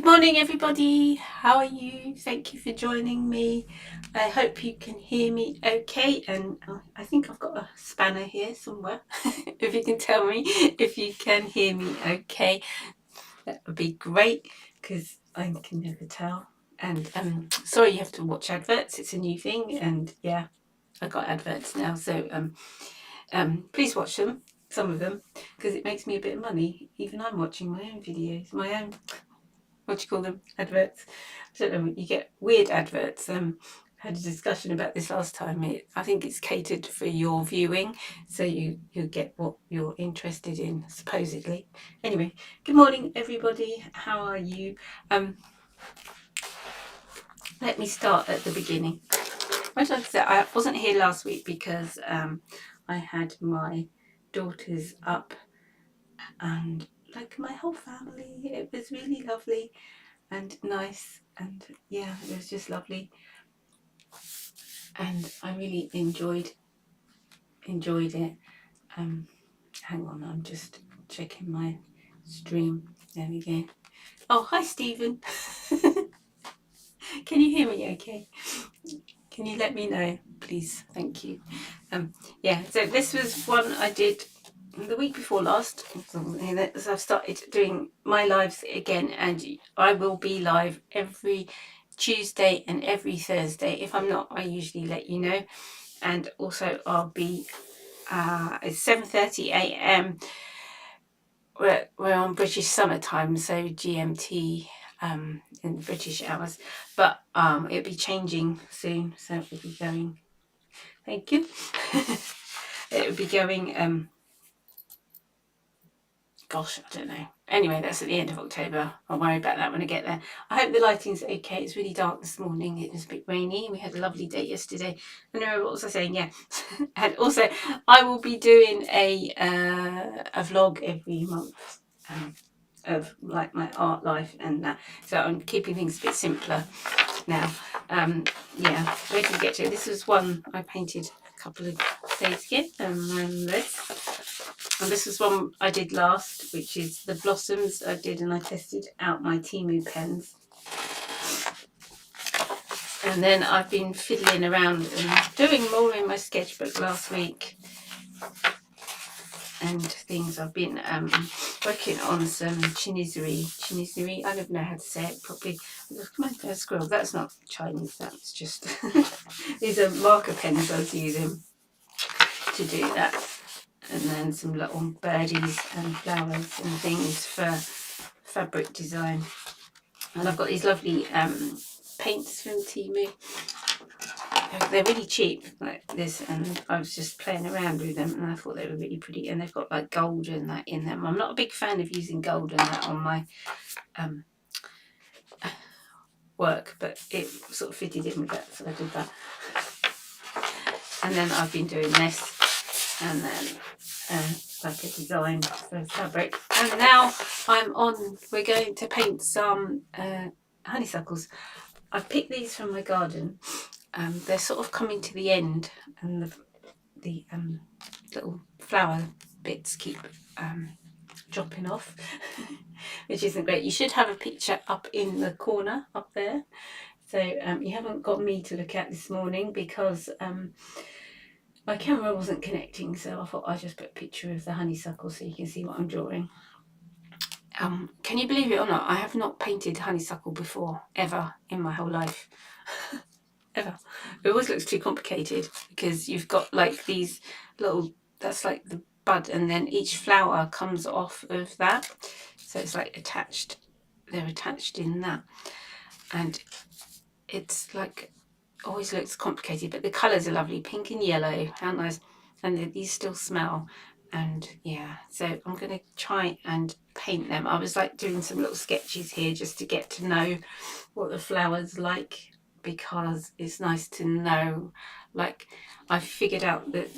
morning everybody, how are you? Thank you for joining me. I hope you can hear me okay, and I think I've got a spanner here somewhere. If you can tell me if you can hear me okay, that would be great, because I can never tell. And sorry you have to watch adverts, it's a new thing, and yeah, I got adverts now, so please watch them, some of them, because it makes me a bit of money. Even I'm watching my own videos, my own, what do you call them, adverts. I don't know, you get weird adverts. I had a discussion about this last time. I think it's catered for your viewing, so you get what you're interested in, supposedly. Anyway, good morning everybody, how are you? Let me start at the beginning. Like I said, I wasn't here last week because I had my daughters up, and like my whole family, it was really lovely and nice, and yeah, it was just lovely, and I really enjoyed it. Hang on, I'm just checking my stream. There we go. Oh, hi Stephen. Can you hear me okay? Can you let me know, please? Thank you. Yeah, so this was one I did the week before last, as I've started doing my lives again, and I will be live every Tuesday and every Thursday. If I'm not, I usually let you know. And also I'll be it's 7:30 a.m. We're on British summertime, so GMT in British hours, but it'll be changing soon, so it'll be going, thank you. It will be going gosh, I don't know. Anyway, that's at the end of October. I'll worry about that when I get there. I hope the lighting's okay. It's really dark this morning. It was a bit rainy. We had a lovely day yesterday. And what was I saying? Yeah. And also, I will be doing a vlog every month of like my art life and that. So I'm keeping things a bit simpler now. Yeah, where did we get to? This was one I painted a couple of days ago. And this is one I did last, which is the blossoms I did, and I tested out my Temu pens. And then I've been fiddling around and doing more in my sketchbook last week and things. I've been working on some chinizuri. I don't know how to say it properly. Come on, squirrel. That's not Chinese. That's just these are marker pens I was using to do that. And then some little birdies and flowers and things for fabric design. And I've got these lovely paints from Temu. They're really cheap, like this, and I was just playing around with them, and I thought they were really pretty. And they've got like gold and that in them. I'm not a big fan of using gold and that on my work, but it sort of fitted in with that, so I did that. And then I've been doing this, and then like a design for fabric. And now we're going to paint some honeysuckles. I've picked these from my garden. They're sort of coming to the end, and the little flower bits keep dropping off, which isn't great. You should have a picture up in the corner up there. So you haven't got me to look at this morning because my camera wasn't connecting, so I thought I'd just put a picture of the honeysuckle so you can see what I'm drawing. Can you believe it or not, I have not painted honeysuckle before, ever, in my whole life. Ever. It always looks too complicated because you've got like these little, that's like the bud, and then each flower comes off of that. So it's like attached, they're attached in that. And it's like, always looks complicated, but the colours are lovely, pink and yellow, how nice. And these still smell. And yeah, so I'm going to try and paint them. I was like doing some little sketches here just to get to know what the flowers like, because it's nice to know, like I figured out that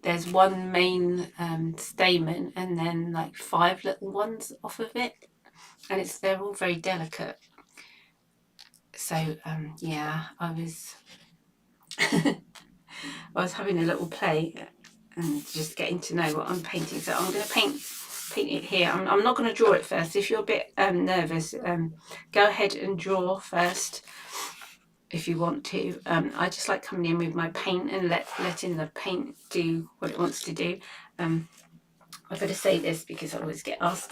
there's one main stamen and then like 5 little ones off of it, and they're all very delicate. So yeah, I was having a little play and just getting to know what I'm painting. So I'm going to paint paint it here. I'm not going to draw it first. If you're a bit nervous, go ahead and draw first if you want to. I just like coming in with my paint and letting the paint do what it wants to do. I've got to say this because I always get asked.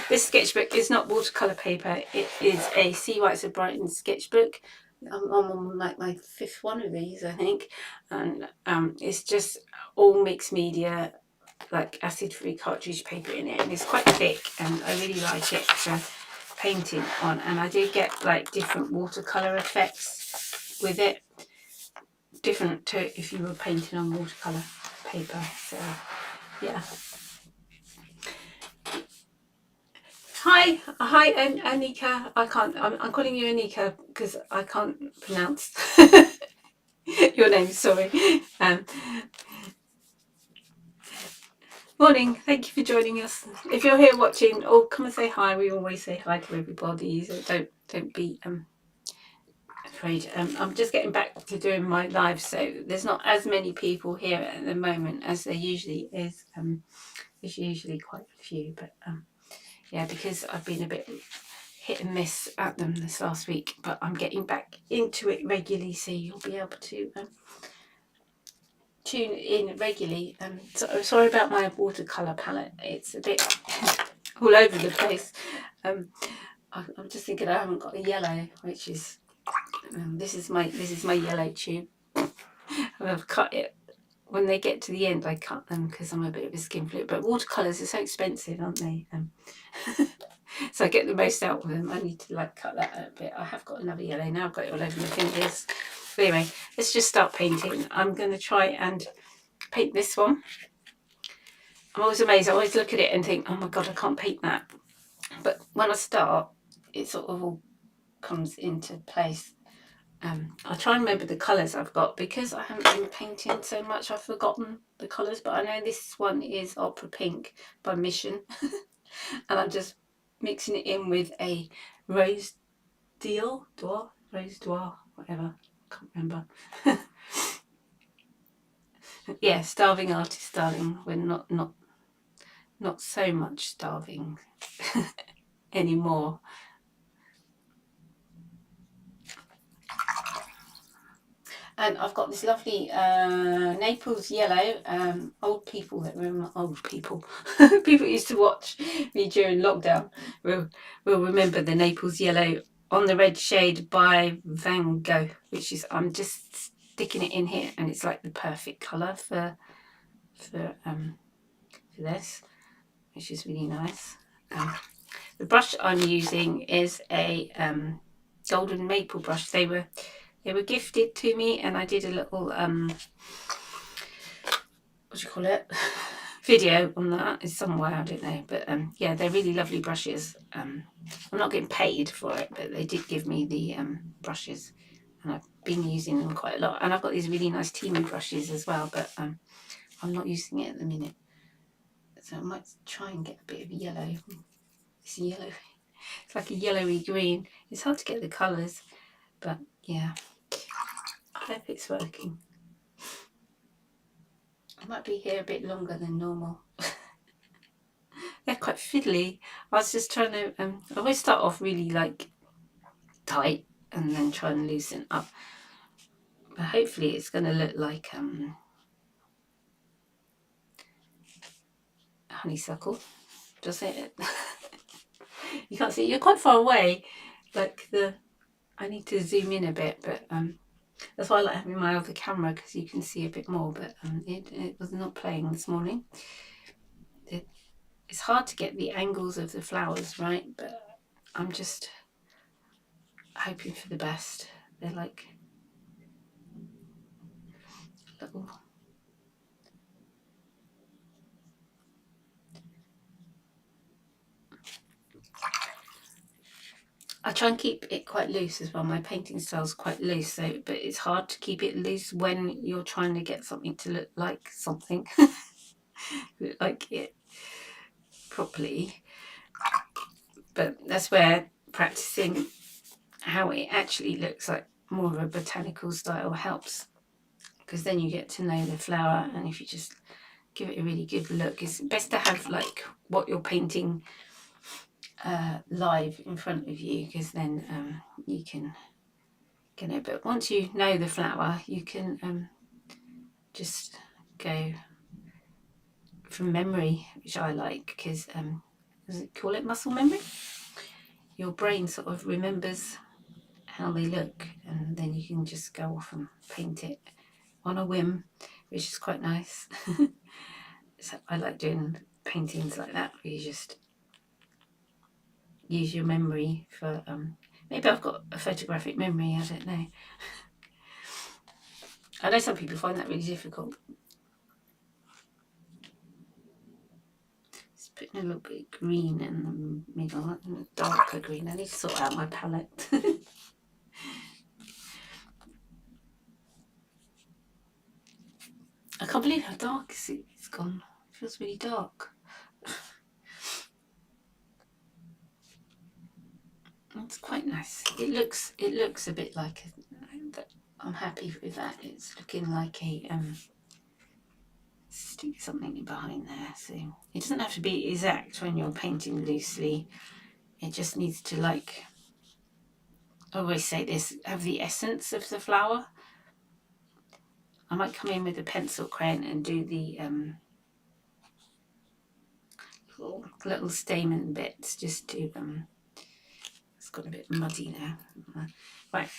This sketchbook is not watercolour paper. It is a See Whites of Brighton sketchbook. I'm on like my 5th one of these, I think. And it's just all mixed media, like acid-free cartridge paper in it. And it's quite thick and I really like it for painting on. And I do get like different watercolour effects with it. Different to if you were painting on watercolour paper. So, yeah. Hi, Anika. I'm calling you Anika because I can't pronounce your name. Sorry. Morning. Thank you for joining us. If you're here watching, come and say hi. We always say hi to everybody, so don't be afraid. I'm just getting back to doing my live, so there's not as many people here at the moment as there usually is. There's usually quite a few, but yeah, because I've been a bit hit and miss at them this last week, but I'm getting back into it regularly, so you'll be able to tune in regularly. So sorry about my watercolor palette, it's a bit all over the place. I'm just thinking I haven't got a yellow, which is this is my yellow tube. I've cut it. When they get to the end, I cut them because I'm a bit of a skinflint. But watercolors are so expensive, aren't they? So I get the most out of them. I need to like cut that out a bit. I have got another yellow now. I've got it all over my fingers. But anyway, let's just start painting. I'm going to try and paint this one. I'm always amazed. I always look at it and think, oh my God, I can't paint that. But when I start, it sort of all comes into place. I'll try and remember the colours I've got because I haven't been painting so much. I've forgotten the colours, but I know this one is Opera Pink by Mission. And I'm just mixing it in with a Rose d'Or, whatever. I can't remember. Yeah, starving artist, darling. We're not so much starving anymore. And I've got this lovely Naples yellow. Old people that remember, old people, people used to watch me during lockdown will remember the Naples yellow on the red shade by Van Gogh, which is, I'm just sticking it in here, and it's like the perfect colour for this, which is really nice. The brush I'm using is a golden maple brush. They were gifted to me, and I did a little what do you call it, video on that. It's somewhere, I don't know, but yeah, they're really lovely brushes. I'm not getting paid for it, but they did give me the brushes, and I've been using them quite a lot. And I've got these really nice teamy brushes as well, but I'm not using it at the minute, so I might try and get a bit of yellow. It's yellow, it's like a yellowy green. It's hard to get the colours, but yeah, I hope it's working. I might be here a bit longer than normal. They're quite fiddly. I was just trying to, I always start off really like tight and then try and loosen up. But hopefully it's going to look like Honeysuckle. Does it? You can't see it. You're quite far away. Like I need to zoom in a bit, but that's why I like having my other camera, because you can see a bit more. But it was not playing this morning. It's hard to get the angles of the flowers right, but I'm just hoping for the best. They're like little. I try and keep it quite loose as well. My painting style's quite loose, so but it's hard to keep it loose when you're trying to get something to look like something. Look like it properly. But that's where practicing how it actually looks like more of a botanical style helps, because then you get to know the flower, and if you just give it a really good look. It's best to have like what you're painting live in front of you, because then you can get it. But once you know the flower, you can just go from memory, which I like, because does it call it muscle memory? Your brain sort of remembers how they look, and then you can just go off and paint it on a whim, which is quite nice. So I like doing paintings like that, where you just use your memory for maybe I've got a photographic memory, I don't know. I know some people find that really difficult. Just putting a little bit of green in the middle, darker green. I need to sort out my palette. I can't believe how dark it's gone. It feels really dark. It's quite nice. It looks a bit like I'm happy with that. It's looking like a stick something behind there. So it doesn't have to be exact when you're painting loosely. It just needs to, like, I always say this, have the essence of the flower. I might come in with a pencil crayon and do the little stamen bits, just to it's got a bit muddy now. Right,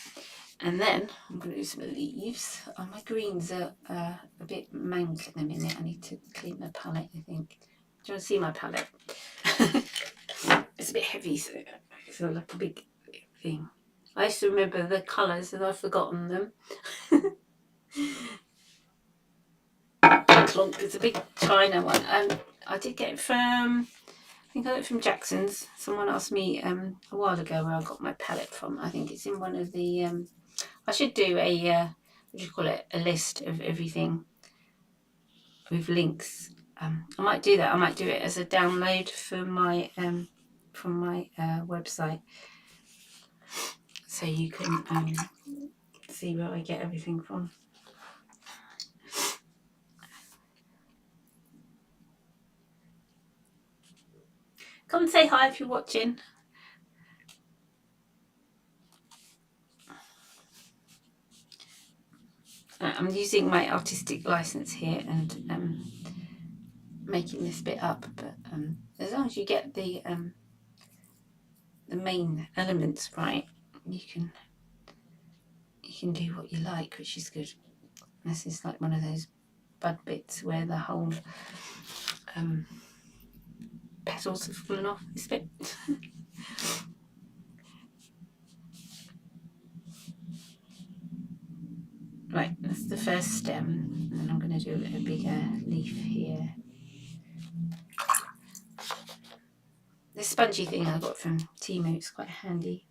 and then I'm going to do some leaves. Oh, my greens are a bit mank at the minute. I need to clean my palette, I think. Do you want to see my palette? It's a bit heavy, so it's like a big thing. I used to remember the colours and I've forgotten them. Clonk, it's a big China one. I did get it from, I think I got it from Jackson's. Someone asked me a while ago where I got my palette from. I think it's in one of the, I should do a, what do you call it, a list of everything with links. I might do that. I might do it as a download for my from my website, so you can see where I get everything from. Come and say hi if you're watching. I'm using my artistic license here and making this bit up, but as long as you get the main elements right, you can do what you like, which is good. This is like one of those bud bits where the whole petals have fallen off this bit. Right, that's the first stem, and I'm going to do a bigger leaf here. This spongy thing I got from Temu, it's quite handy.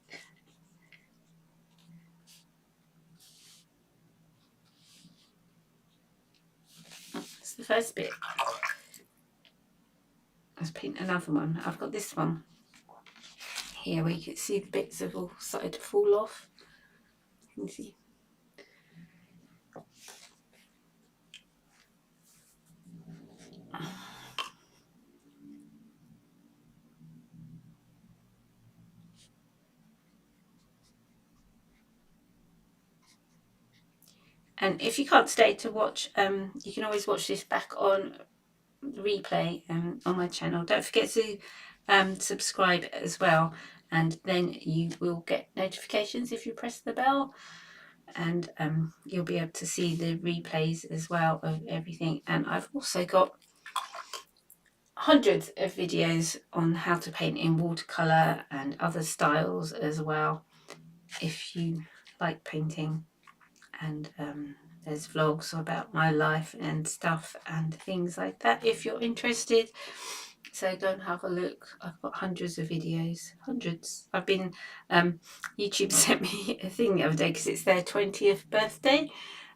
That's the first bit. Let's paint another one. I've got this one here where you can see the bits have all started to fall off. You can see. And if you can't stay to watch, you can always watch this back on replay on my channel. Don't forget to subscribe as well, and then you will get notifications if you press the bell, and you'll be able to see the replays as well of everything. And I've also got hundreds of videos on how to paint in watercolor and other styles as well, if you like painting. And there's vlogs about my life and stuff and things like that if you're interested. So go and have a look. I've got hundreds of videos, hundreds. I've been, YouTube sent me a thing the other day because it's their 20th birthday,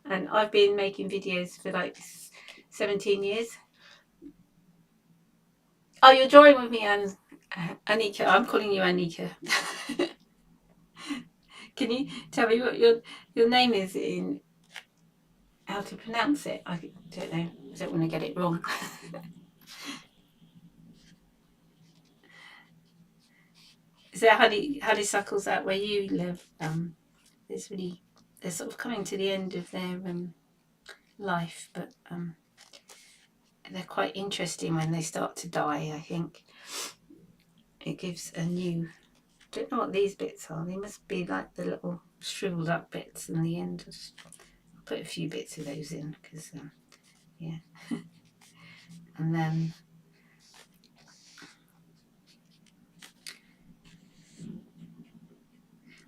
and I've been making videos for like 17 years. Oh, you're drawing with me, Anika. I'm calling you Anika. Can you tell me what your name is in how to pronounce it. I don't know. I don't want to get it wrong. Is there honeysuckles out where you live? They're sort of coming to the end of their life, but they're quite interesting when they start to die. I think it gives a new. I don't know what these bits are. They must be like the little shriveled up bits in the end. I'll put a few bits of those in because yeah. And then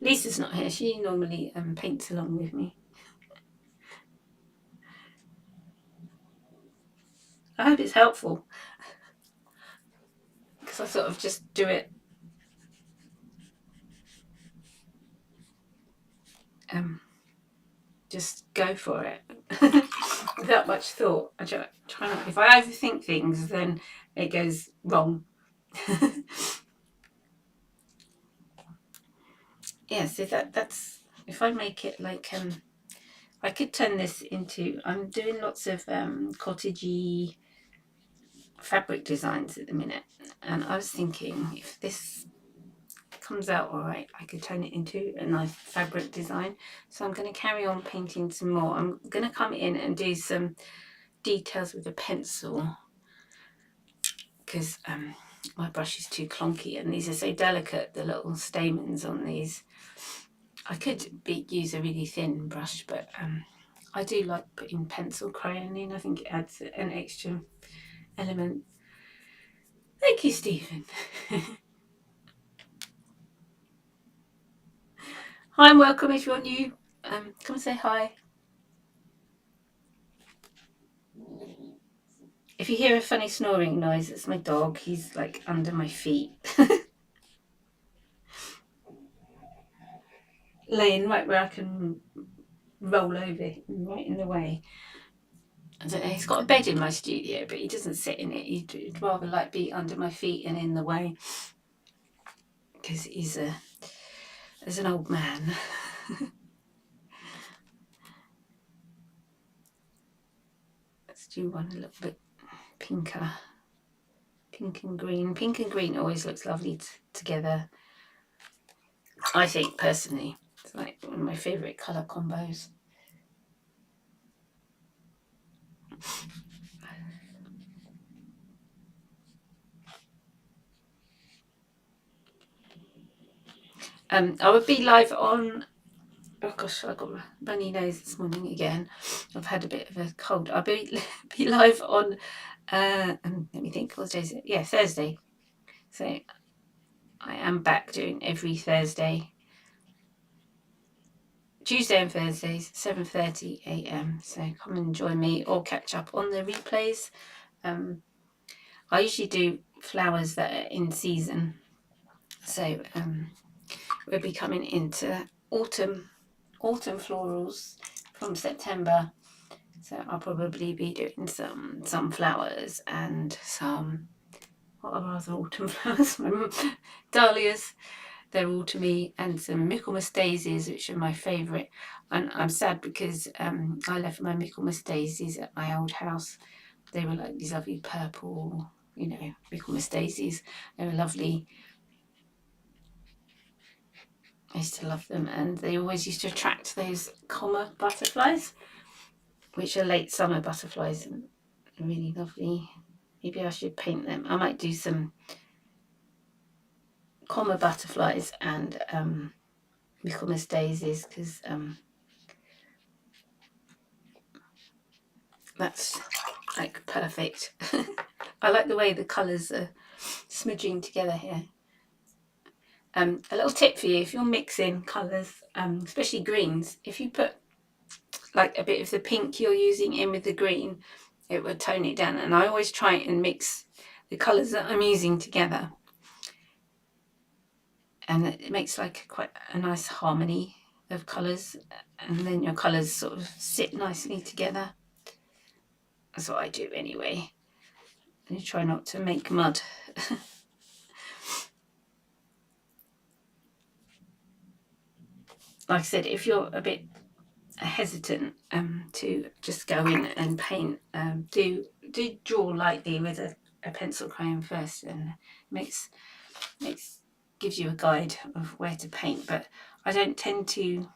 Lisa's not here. She normally paints along with me. I hope it's helpful because I sort of just do it just go for it without much thought. I try not, if I overthink things, then it goes wrong. Yeah, so that's if I make it like I could turn this into. I'm doing lots of cottagey fabric designs at the minute, and I was thinking if this comes out all right, I could turn it into a nice fabric design. So I'm going to carry on painting some more. I'm going to come in and do some details with a pencil because my brush is too clunky and these are so delicate, the little stamens on these. I could use a really thin brush, but I do like putting pencil crayon in. I think it adds an extra element. Thank you, Stephen. Hi and welcome if you're new. Come and say hi. If you hear a funny snoring noise, it's my dog. He's like under my feet. Laying right where I can roll over, right in the way. I don't know, he's got a bed in my studio, but he doesn't sit in it. He'd rather like be under my feet and in the way because he's an old man. Let's do one a little bit pinker. Pink and green. Pink and green always looks lovely together. I think personally, it's like one of my favourite colour combos. I would be live on. Oh gosh, I got a runny nose this morning again. I've had a bit of a cold. I'll be live on. Let me think. What day is it? Yeah, Thursday. So I am back doing every Thursday. Tuesday and Thursdays, 7:30 a.m. So come and join me or catch up on the replays. I usually do flowers that are in season. So we'll be coming into autumn florals from September. So I'll probably be doing some flowers and some, what are other autumn flowers? Dahlias, they're all to me, and some Michaelmas daisies, which are my favourite. And I'm sad because I left my Michaelmas daisies at my old house. They were like these lovely purple, Michaelmas daisies. They were lovely. I used to love them, and they always used to attract those comma butterflies, which are late summer butterflies, and really lovely. Maybe I should paint them. I might do some comma butterflies and Michaelmas daisies because that's like perfect. I like the way the colours are smudging together here. A little tip for you, if you're mixing colours, especially greens, if you put like a bit of the pink you're using in with the green, it would tone it down. And I always try and mix the colours that I'm using together, and it makes like quite a nice harmony of colours, and then your colours sort of sit nicely together. That's what I do anyway. And you try not to make mud. Like I said, if you're a bit hesitant to just go in and paint. Do draw lightly with a pencil crayon first, and gives you a guide of where to paint. But I tend to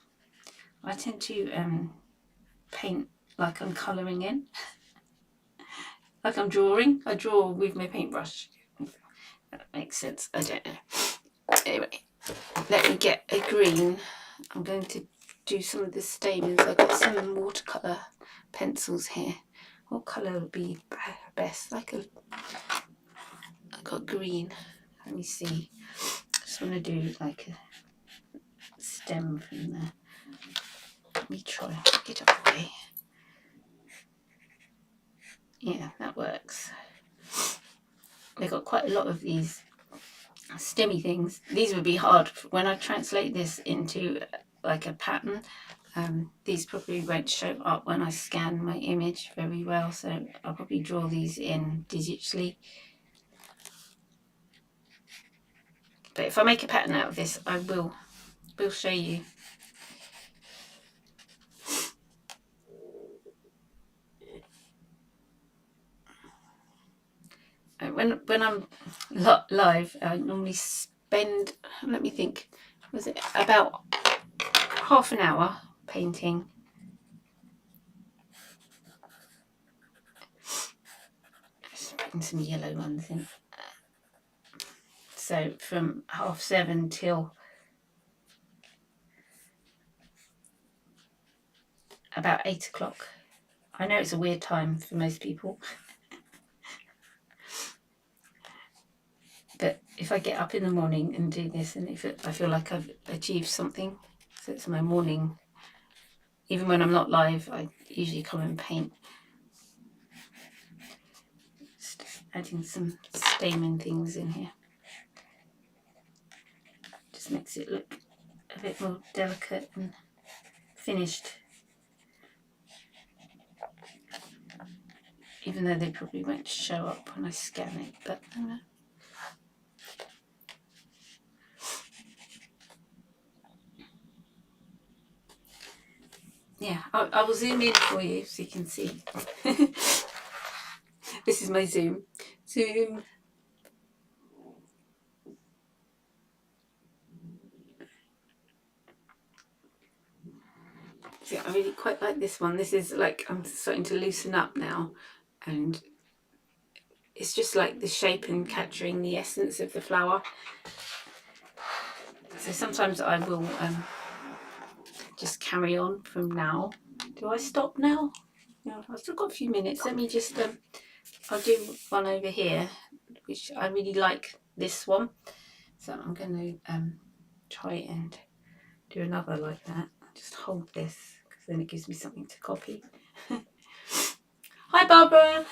paint like I'm colouring in, like I'm drawing. I draw with my paintbrush. That makes sense. I don't know. Anyway, let me get a green. I'm going to do some of the statements. I've got some watercolor pencils here. What colour would be best? I've got green. Let me see. I just want to do like a stem from there. Let me try and get up the way. Yeah, that works. They've got quite a lot of these stemmy things. These would be hard when I translate this into like a pattern. These probably won't show up when I scan my image very well, so I'll probably draw these in digitally. But if I make a pattern out of this, I will show you. When I'm live, I normally spend, let me think, was it about half an hour painting. Just putting some yellow ones in. So from 7:30 till about 8 o'clock. I know it's a weird time for most people. But if I get up in the morning and do this, and if I feel like I've achieved something, so it's my morning, even when I'm not live, I usually come and paint. Just adding some stamen things in here. Just makes it look a bit more delicate and finished. Even though they probably won't show up when I scan it, but yeah, I will zoom in for you so you can see. This is my zoom. Zoom. See, I really quite like this one. This is like, I'm starting to loosen up now, and it's just like the shape and capturing the essence of the flower. So sometimes I will just carry on from now. Do I stop now? No, I've still got a few minutes. Let me just, I'll do one over here, which I really like this one. So I'm going to try and do another like that. Just hold this, because then it gives me something to copy. Hi, Barbara.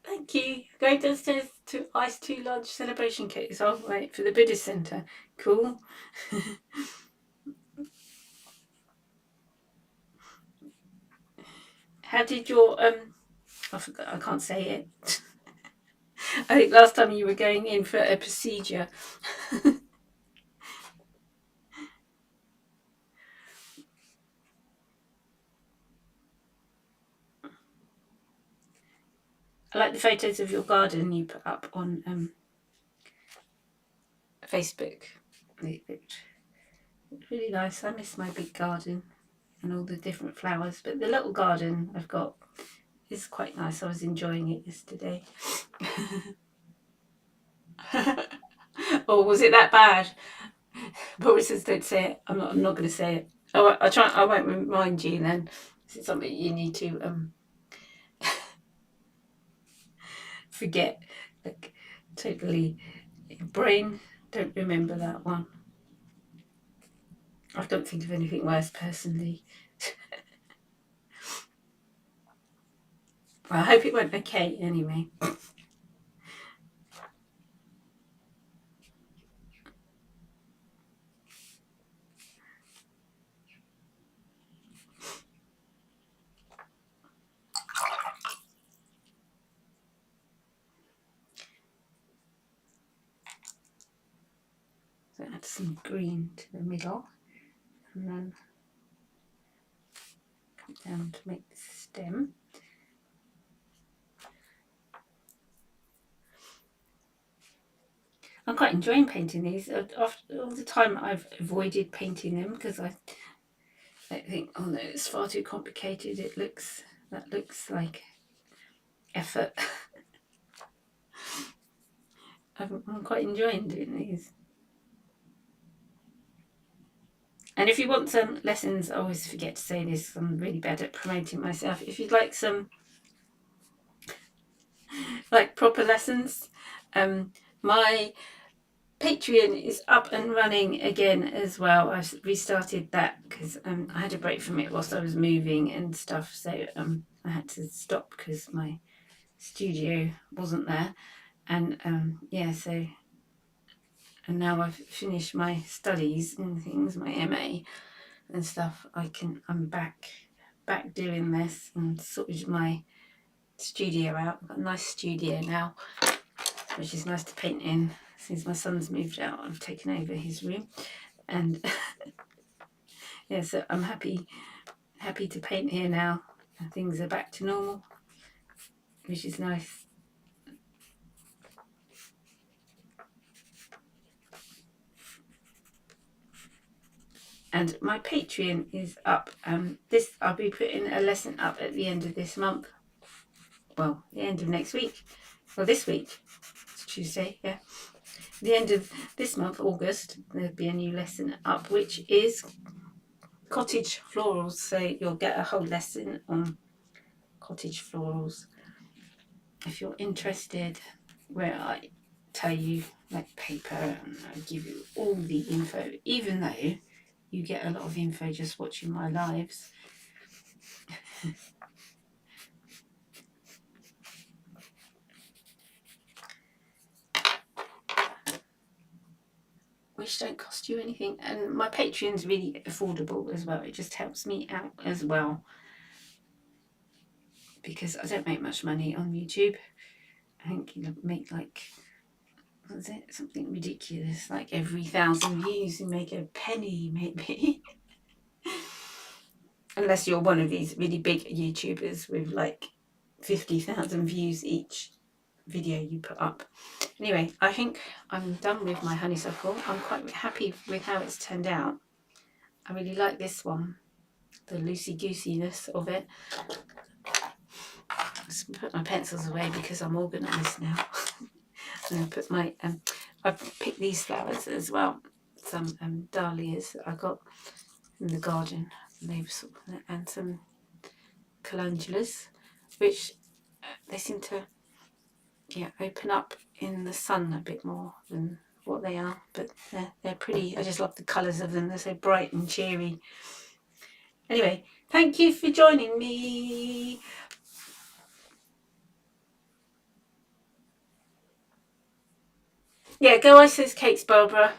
Thank you. Going downstairs to ice 2 large celebration cakes. I'll wait for the Buddhist Centre. Cool. How did your I forgot, I can't say it. I think last time you were going in for a procedure. I like the photos of your garden you put up on Facebook. It's really nice. I miss my big garden and all the different flowers, but the little garden I've got is quite nice. I was enjoying it yesterday. Oh, was it that bad? Boris says don't say it. I'm not going to say it. I won't remind you then. This is something you need to forget. Like, totally, your brain don't remember that one. I don't think of anything worse personally. Well, I hope it went okay anyway. some green to the middle, and then come down to make the stem. I'm quite enjoying painting these. After all the time I've avoided painting them because I think, oh no, it's far too complicated. That looks like effort. I'm quite enjoying doing these. And if you want some lessons, I always forget to say this, I'm really bad at promoting myself. If you'd like some proper lessons, my Patreon is up and running again as well. I've restarted that because I had a break from it whilst I was moving and stuff, so I had to stop because my studio wasn't there, and and now I've finished my studies and things, my MA and stuff. I'm back doing this and sorted my studio out. I've got a nice studio now, which is nice to paint in. Since my son's moved out, I've taken over his room, and yeah, so I'm happy to paint here now, and things are back to normal, which is nice. And my Patreon is up. I'll be putting a lesson up at the end of this month. Well, the end of next week. Well, this week. It's Tuesday, yeah. The end of this month, August, there'll be a new lesson up, which is cottage florals. So you'll get a whole lesson on cottage florals if you're interested, where I tell you like paper and I give you all the info, even though you get a lot of info just watching my lives. Which don't cost you anything, and my Patreon's really affordable as well. It just helps me out as well, because I don't make much money on YouTube. I think you make like, what's it, something ridiculous, like every 1,000 views you make a penny maybe. Unless you're one of these really big YouTubers with like 50,000 views each video you put up. Anyway, I think I'm done with my honeysuckle. I'm quite happy with how it's turned out. I really like this one, the loosey-goosiness of it. Just put my pencils away because I'm organised now. I'm going to put my I've picked these flowers as well, some dahlias that I got in the garden, and some calendulas, which they seem to open up in the sun a bit more than what they are, but they're pretty. I just love the colours of them. They're so bright and cheery. Anyway, thank you for joining me. Yeah, go ice those cakes, Barbara.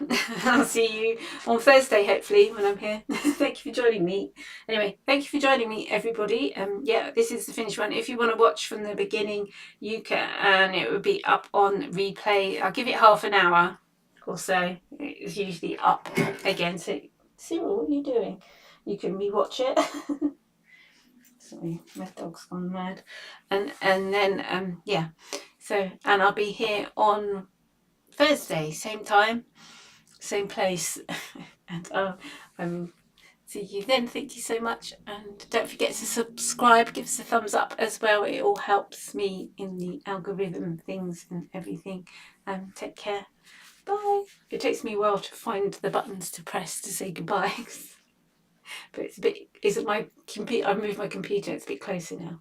I'll see you on Thursday, hopefully, when I'm here. Thank you for joining me. Anyway, thank you for joining me, everybody. Yeah, this is the finished one. If you want to watch from the beginning, you can, and it would be up on replay. I'll give it half an hour or so. It's usually up again. So, Cyril, what are you doing? You can rewatch it. Sorry, my dog's gone mad. And then, yeah. So, and I'll be here on Thursday, same time, same place, and see you then. Thank you so much, and don't forget to subscribe, give us a thumbs up as well. It all helps me in the algorithm things and everything. Take care. Bye. It takes me a while to find the buttons to press to say goodbye, but it's a bit. Isn't my computer? I moved my computer. It's a bit closer now.